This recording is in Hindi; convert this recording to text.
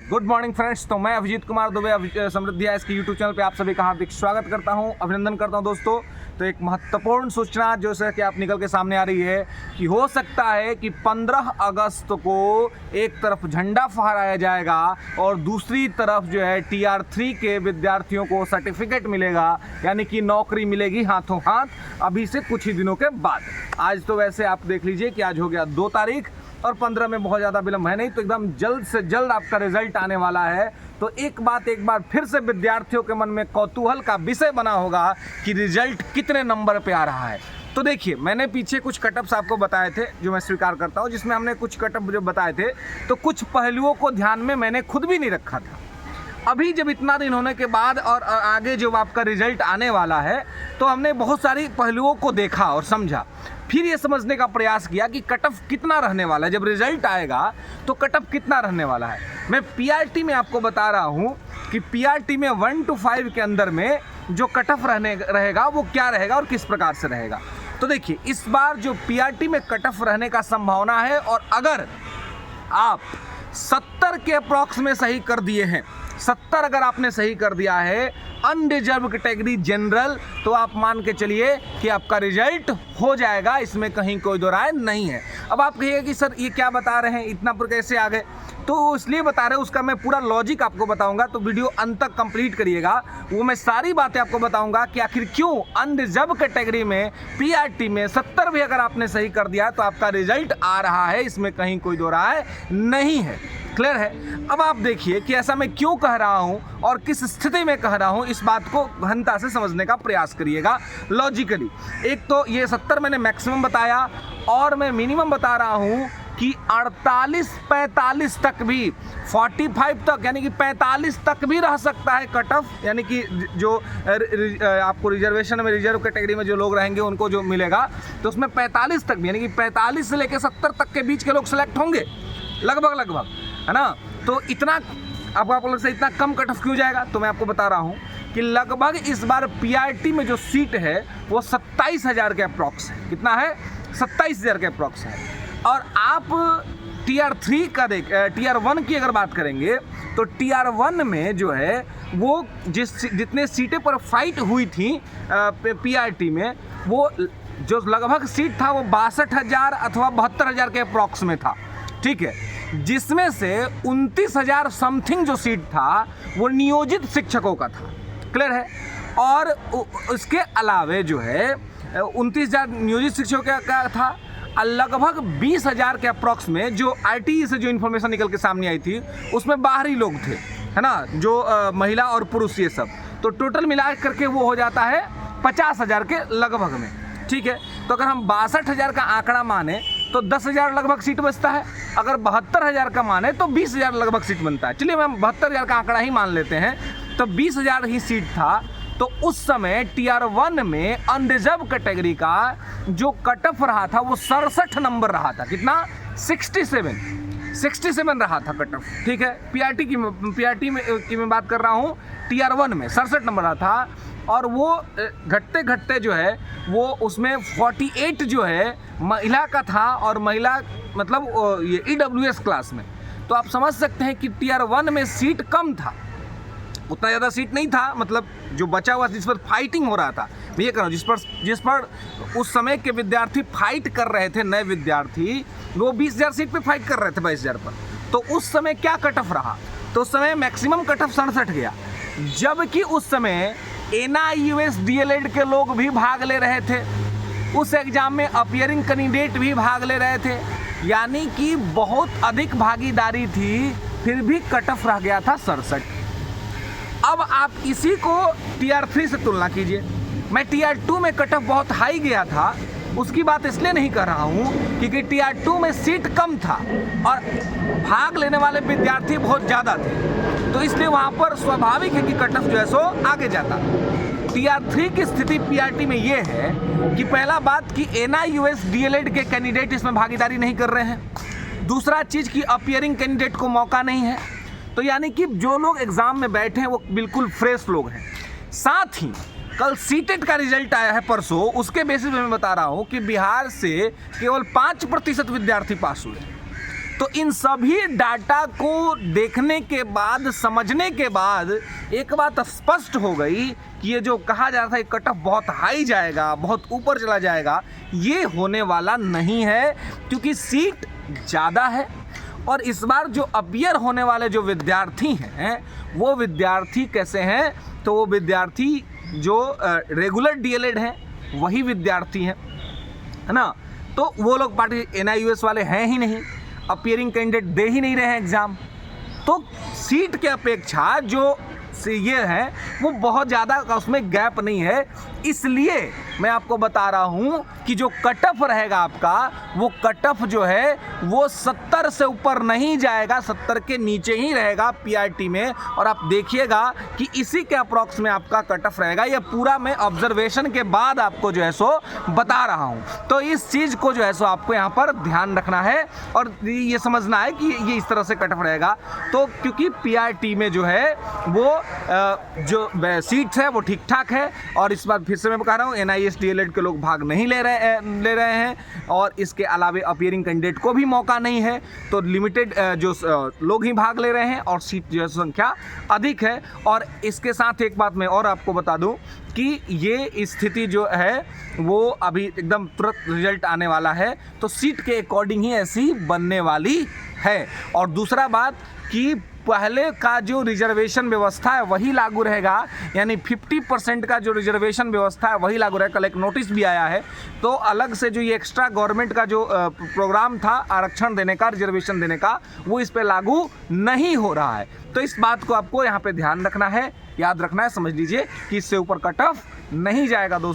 Good morning friends. तो मैं अभिजीत कुमार दुबे समृद्धि आईएएस के यूट्यूब चैनल पे आप सभी का हार्दिक स्वागत करता हूं, अभिनंदन करता हूं दोस्तों। तो एक महत्वपूर्ण सूचना जो है कि आप निकल के सामने आ रही है कि हो सकता है कि 15 अगस्त को एक तरफ झंडा फहराया जाएगा और दूसरी तरफ जो है TR 3 के विद्यार्थियों को सर्टिफिकेट मिलेगा, यानी कि नौकरी मिलेगी हाथों हाथ अभी से कुछ ही दिनों के बाद। आज तो वैसे आप देख लीजिए कि आज हो गया 2 तारीख और 15 में बहुत ज़्यादा विलंब है नहीं, तो एकदम जल्द से जल्द आपका रिजल्ट आने वाला है। तो एक बार फिर से विद्यार्थियों के मन में कौतूहल का विषय बना होगा कि रिजल्ट कितने नंबर पे आ रहा है। तो देखिए, मैंने पीछे कुछ कटअप्स आपको बताए थे जो मैं स्वीकार करता हूँ, जिसमें हमने कुछ कटअप जो बताए थे तो कुछ पहलुओं को ध्यान में मैंने खुद भी नहीं रखा था। अभी जब इतना दिन होने के बाद और आगे जो आपका रिजल्ट आने वाला है तो हमने बहुत सारी पहलुओं को देखा और समझा, फिर ये समझने का प्रयास किया कि कटअप कितना रहने वाला है। जब रिजल्ट आएगा तो कटअप कितना रहने वाला है। मैं PRT में आपको बता रहा हूँ कि PRT में 1 to 5 के अंदर में जो कटअप रहेगा वो क्या रहेगा और किस प्रकार से रहेगा। तो देखिए, इस बार जो PRT में कटअप रहने का संभावना है, और अगर आप 70 के अप्रॉक्स में सही कर दिए हैं, 70 अगर आपने सही कर दिया है अनरिजर्व कैटेगरी जनरल, तो आप मान के चलिए कि आपका रिजल्ट हो जाएगा, इसमें कहीं कोई दो राय नहीं है। अब आप कहिएगा कि सर ये क्या बता रहे हैं, इतना पर कैसे आ गए? तो इसलिए बता रहे हैं, उसका मैं पूरा लॉजिक आपको बताऊंगा, तो वीडियो अंत तक कंप्लीट करिएगा। वो मैं सारी बातें आपको बताऊंगा कि आखिर क्यों अनरिजर्व कैटेगरी में PRT में 70 भी अगर आपने सही कर दिया तो आपका रिजल्ट आ रहा है, इसमें कहीं कोई दो राय नहीं है। क्लियर है? अब आप देखिए कि ऐसा मैं क्यों कह रहा हूं और किस स्थिति में कह रहा हूं, इस बात को गहनता से समझने का प्रयास करिएगा लॉजिकली। एक तो ये 70 मैंने मैक्सिमम बताया, और मैं मिनिमम बता रहा हूं कि 48-45 तक भी, 45 तक यानी कि 45 तक भी रह सकता है कटअप, यानी कि जो आपको रिजर्वेशन में रिजर्व कैटेगरी में जो लोग रहेंगे उनको जो मिलेगा, तो उसमें 45 तक भी, यानी कि 45 से लेकर 70 तक के बीच के लोग सेलेक्ट होंगे लगभग, है ना। तो इतना आपको लगता है इतना कम कटअप क्यों जाएगा? तो मैं आपको बता रहा हूँ कि लगभग इस बार PRT में जो सीट है वो 27,000 के अप्रॉक्स है। कितना है? 27,000 के अप्रॉक्स है। और आप TR 3 का TR 1 की अगर बात करेंगे तो TR 1 में जो है वो जितने सीटें पर फाइट हुई थी PRT में, वो जो लगभग सीट था वो 62,000 अथवा 72,000 के अप्रॉक्स में था, ठीक है। जिसमें से 29,000 समथिंग जो सीट था वो नियोजित शिक्षकों का था। क्लियर है? और उसके अलावे जो है 29,000 नियोजित शिक्षकों का था, लगभग 20,000 के अप्रॉक्स में जो RTE से जो इन्फॉर्मेशन निकल के सामने आई थी उसमें बाहरी लोग थे, है ना, जो महिला और पुरुष ये सब, तो टोटल मिला करके वो हो जाता है 50,000 के लगभग में, ठीक है। तो अगर हम 62,000 का आंकड़ा माने तो 10,000 लगभग सीट बचता है, अगर 72,000 का माने तो 20,000 लगभग सीट बनता है। चलिए हम 72,000 का आंकड़ा ही मान लेते हैं, तो 20,000 ही सीट था। तो उस समय TR 1 में अनरिजर्व कैटेगरी का जो कटअप रहा था वो 67 नंबर रहा था। कितना? 67 रहा था कटअप, ठीक है। PRT की मैं बात कर रहा हूँ, TR 1 में 67 नंबर रहा था, और वो घटते जो है वो उसमें 48 जो है महिला का था, और महिला मतलब ये EWS क्लास में। तो आप समझ सकते हैं कि TR 1 में सीट कम था, उतना ज़्यादा सीट नहीं था, मतलब जो बचा हुआ जिस पर फाइटिंग हो रहा था, मैं ये कह रहा हूँ जिस पर उस समय के विद्यार्थी फाइट कर रहे थे, नए विद्यार्थी, वो 20,000 सीट पे फाइट कर रहे थे 22,000 पर। तो उस समय क्या कटअप रहा? तो उस समय मैक्सिमम कटअप 67 गया, जबकि उस समय NIUS DLED के लोग भी भाग ले रहे थे, उस एग्जाम में अपीयरिंग कैंडिडेट भी भाग ले रहे थे, यानी कि बहुत अधिक भागीदारी थी, फिर भी कटअप रह गया था 67। अब आप इसी को TR 3 से तुलना कीजिए। मैं TR 2 में कटअप बहुत हाई गया था, उसकी बात इसलिए नहीं कर रहा हूँ क्योंकि TR 2 में सीट कम था और भाग लेने वाले विद्यार्थी बहुत ज़्यादा थे, तो इसलिए वहाँ पर स्वाभाविक है कि कटअप जो है सो आगे जाता। TR 3 की स्थिति PRT में ये है कि पहला बात कि NIUS DLED के कैंडिडेट इसमें भागीदारी नहीं कर रहे हैं, दूसरा चीज़ कि अपीयरिंग कैंडिडेट को मौका नहीं है, तो यानी कि जो लोग एग्ज़ाम में बैठे हैं वो बिल्कुल फ्रेश लोग हैं। साथ ही कल सीटेट का रिजल्ट आया है परसों, उसके बेसिस पे मैं बता रहा हूँ कि बिहार से केवल 5% विद्यार्थी पास हुए। तो इन सभी डाटा को देखने के बाद, समझने के बाद एक बात स्पष्ट हो गई कि ये जो कहा जा रहा था कट ऑफ बहुत हाई जाएगा, बहुत ऊपर चला जाएगा, ये होने वाला नहीं है, क्योंकि सीट ज़्यादा है। और इस बार जो अपियर होने वाले जो विद्यार्थी हैं, वो विद्यार्थी कैसे हैं, तो वो विद्यार्थी जो रेगुलर डीएलएड हैं वही विद्यार्थी हैं, है ना। तो वो लोग पार्टी NIUS वाले हैं ही नहीं, अपियरिंग कैंडिडेट दे ही नहीं रहे हैं एग्ज़ाम। तो सीट के अपेक्षा जो ये है वो बहुत ज़्यादा उसमें गैप नहीं है। इसलिए मैं आपको बता रहा हूँ कि जो कट ऑफ रहेगा आपका, वो कट ऑफ जो है वो 70 से ऊपर नहीं जाएगा, 70 के नीचे ही रहेगा PRT में। और आप देखिएगा कि इसी के अप्रॉक्स में आपका कट ऑफ रहेगा। ये पूरा मैं ऑब्जर्वेशन के बाद आपको जो है सो बता रहा हूँ। तो इस चीज़ को जो है सो आपको यहाँ पर ध्यान रखना है और ये समझना है कि ये इस तरह से कट ऑफ रहेगा। तो क्योंकि PRT में जो है वो जो सीट्स है वो ठीक ठाक है। और इस बार फिर से मैं बता रहा हूँ, NIS DLED के लोग भाग नहीं ले रहे हैं और इसके अलावे अपियरिंग कैंडिडेट को भी मौका नहीं है। तो लिमिटेड जो लोग ही भाग ले रहे हैं और सीट जो संख्या अधिक है। और इसके साथ एक बात मैं और आपको बता दूं कि ये स्थिति जो है वो अभी एकदम तुरंत रिजल्ट आने वाला है, तो सीट के अकॉर्डिंग ही ऐसी बनने वाली है। और दूसरा बात कि पहले का जो रिजर्वेशन व्यवस्था है वही लागू रहेगा, यानी 50% का जो रिजर्वेशन व्यवस्था है वही लागू रहेगा। कल एक नोटिस भी आया है, तो अलग से जो ये एक्स्ट्रा गवर्नमेंट का जो प्रोग्राम था आरक्षण देने का, रिजर्वेशन देने का, वो इस पे लागू नहीं हो रहा है। तो इस बात को आपको यहाँ पे ध्यान रखना है, याद रखना है, समझ लीजिए कि इससे ऊपर कट ऑफ नहीं जाएगा दोस्तों।